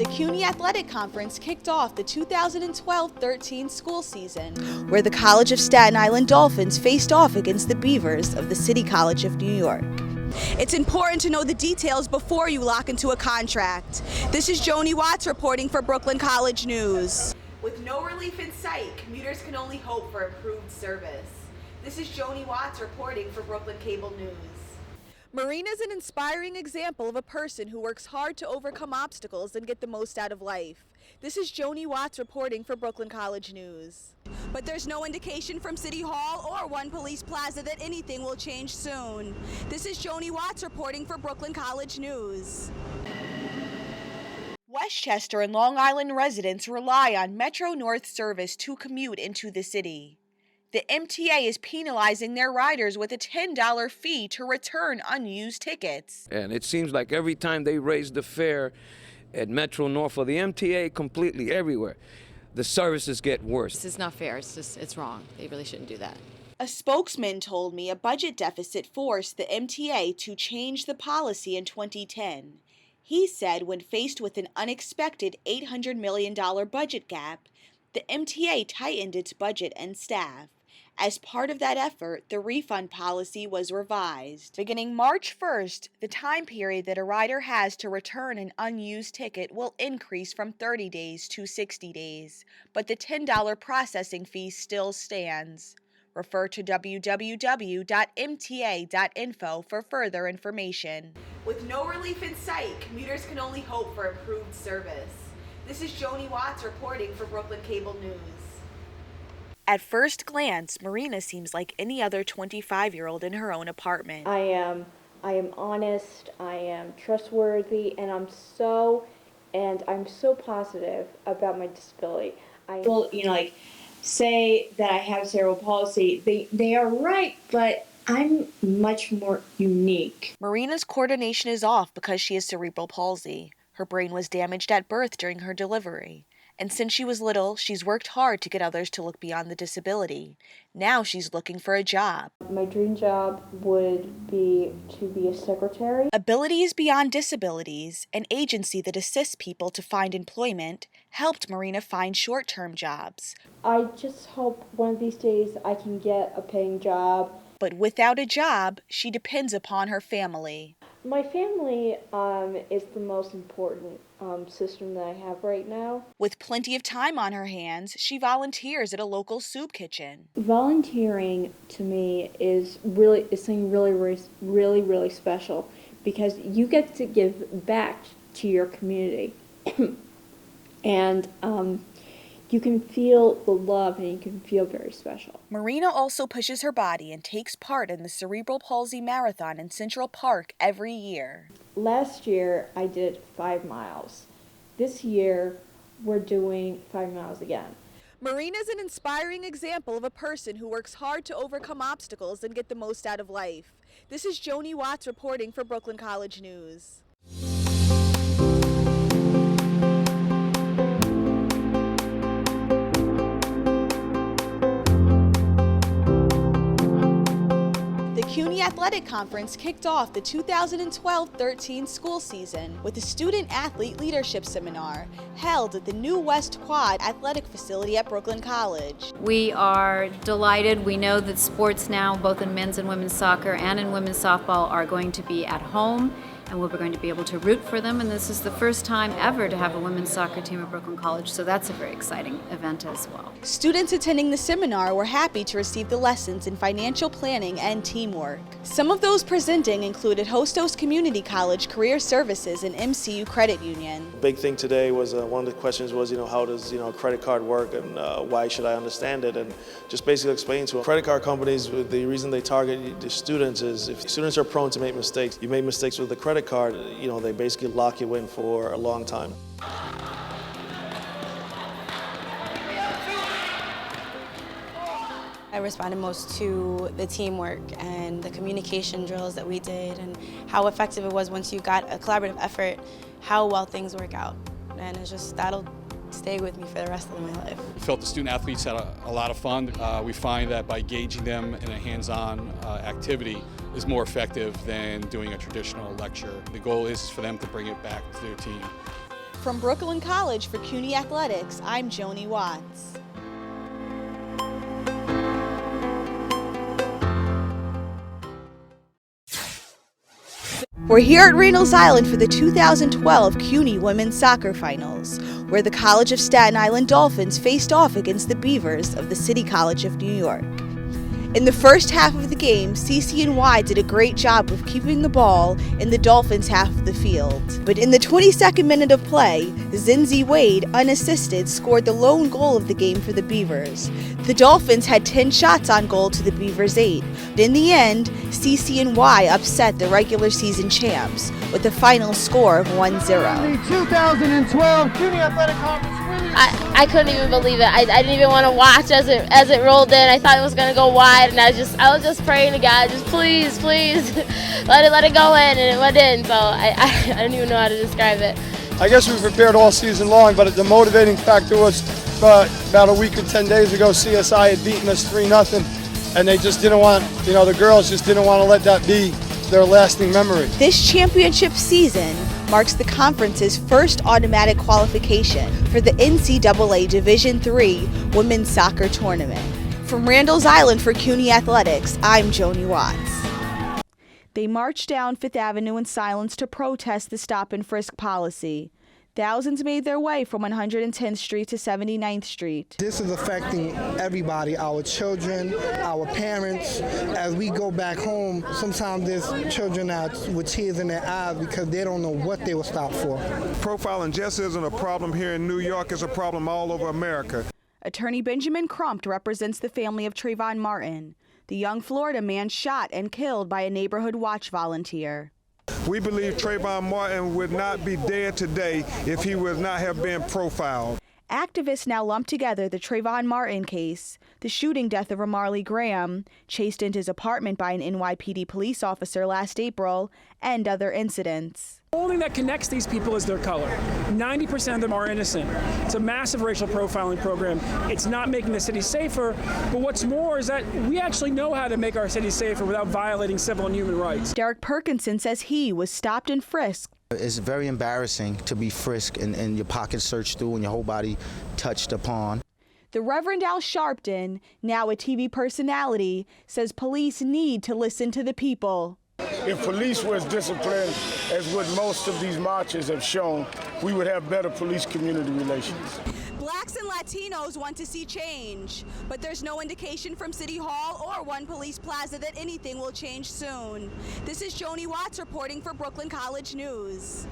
The CUNY Athletic Conference kicked off the 2012-13 school season, where the College of Staten Island Dolphins faced off against the Beavers of the City College of New York. It's important to know the details before you lock into a contract. This is Jonie Watts reporting for Brooklyn College News. With no relief in sight, commuters can only hope for improved service. This is Jonie Watts reporting for Brooklyn Cable News. Marina is an inspiring example of a person who works hard to overcome obstacles and get the most out of life. This is Jonie Watts reporting for Brooklyn College News. But there's no indication from City Hall or One Police Plaza that anything will change soon. This is Jonie Watts reporting for Brooklyn College News. Westchester and Long Island residents rely on Metro North service to commute into the city. The MTA is penalizing their riders with a $10 fee to return unused tickets. And it seems like every time they raise the fare at Metro North or the MTA completely everywhere, the services get worse. This is not fair. It's wrong. They really shouldn't do that. A spokesman told me a budget deficit forced the MTA to change the policy in 2010. He said when faced with an unexpected $800 million budget gap, the MTA tightened its budget and staff. As part of that effort, the refund policy was revised. Beginning March 1st, the time period that a rider has to return an unused ticket will increase from 30 days to 60 days, but the $10 processing fee still stands. Refer to www.mta.info for further information. With no relief in sight, commuters can only hope for improved service. This is Jonie Watts reporting for Brooklyn Cable News. At first glance, Marina seems like any other 25-year-old in her own apartment. I am honest, I am trustworthy, and I'm so positive about my disability. People, say that I have cerebral palsy. They are right, but I'm much more unique. Marina's coordination is off because she has cerebral palsy. Her brain was damaged at birth during her delivery. And since she was little, she's worked hard to get others to look beyond the disability. Now she's looking for a job. My dream job would be to be a secretary. Abilities Beyond Disabilities, an agency that assists people to find employment, helped Marina find short-term jobs. I just hope one of these days I can get a paying job. But without a job, she depends upon her family. My family is the most important system that I have right now. With plenty of time on her hands, she volunteers at a local soup kitchen. Volunteering to me is something really special because you get to give back to your community, and you can feel the love and you can feel very special. Marina also pushes her body and takes part in the Cerebral Palsy Marathon in Central Park every year. Last year I did 5 miles. This year we're doing 5 miles again. Marina is an inspiring example of a person who works hard to overcome obstacles and get the most out of life. This is Jonie Watts reporting for Brooklyn College News. The CUNY Athletic Conference kicked off the 2012-13 school season with a student-athlete leadership seminar held at the new West Quad athletic facility at Brooklyn College. We are delighted. We know that sports now, both in men's and women's soccer and in women's softball, are going to be at home, and we're going to be able to root for them. And this is the first time ever to have a women's soccer team at Brooklyn College, so that's a very exciting event as well. Students attending the seminar were happy to receive the lessons in financial planning and teamwork. Some of those presenting included Hostos Community College Career Services and MCU Credit Union. Big thing today was one of the questions was, how does a credit card work and why should I understand it? And just basically explain to them. Credit card companies, the reason they target the students is if students are prone to make mistakes, you make mistakes with the credit card, they basically lock you in for a long time. I responded most to the teamwork and the communication drills that we did and how effective it was once you got a collaborative effort, how well things work out. And it's just, that'll stay with me for the rest of my life. I felt the student athletes had a lot of fun. We find that by engaging them in a hands-on activity is more effective than doing a traditional lecture. The goal is for them to bring it back to their team. From Brooklyn College for CUNY Athletics, I'm Jonie Watts. We're here at Reynolds Island for the 2012 CUNY Women's Soccer Finals, where the College of Staten Island Dolphins faced off against the Beavers of the City College of New York. In the first half of the game, CC&Y did a great job of keeping the ball in the Dolphins' half of the field. But in the 22nd minute of play, Zinzi Wade, unassisted, scored the lone goal of the game for the Beavers. The Dolphins had 10 shots on goal to the Beavers' 8. But in the end, CC&Y upset the regular season champs with a final score of 1-0. The 2012 CUNY Athletic Conference winners. I couldn't even believe it. I didn't even want to watch as it rolled in. I thought it was going to go wide, and I was just praying to God, just please, let it go in, and it went in. So I don't even know how to describe it. I guess we prepared all season long, but the motivating factor was about a week or 10 days ago, CSI had beaten us 3-0, and they just didn't want, the girls just didn't want to let that be their lasting memory. This championship season marks the conference's first automatic qualification for the NCAA Division III Women's Soccer Tournament. From Randall's Island for CUNY Athletics, I'm Jonie Watts. They marched down Fifth Avenue in silence to protest the stop and frisk policy. Thousands made their way from 110th Street to 79th Street. This is affecting everybody, our children, our parents. As we go back home, sometimes there's children out with tears in their eyes because they don't know what they were stopped for. Profiling just isn't a problem here in New York, it's a problem all over America. Attorney Benjamin Crumpt represents the family of Trayvon Martin, the young Florida man shot and killed by a neighborhood watch volunteer. We believe Trayvon Martin would not be dead today if he would not have been profiled. Activists now lump together the Trayvon Martin case, the shooting death of Ramarley Graham, chased into his apartment by an NYPD police officer last April, and other incidents. The only thing that connects these people is their color. 90% of them are innocent. It's a massive racial profiling program. It's not making the city safer, but what's more is that we actually know how to make our city safer without violating civil and human rights. Derek Perkinson says he was stopped and frisked. It's very embarrassing to be frisked and your pockets searched through and your whole body touched upon. The Reverend Al Sharpton, now a TV personality, says police need to listen to the people. If police were as disciplined as what most of these marches have shown, we would have better police-community relations. Blacks and Latinos want to see change, but there's no indication from City Hall or One Police Plaza that anything will change soon. This is Jonie Watts reporting for Brooklyn College News.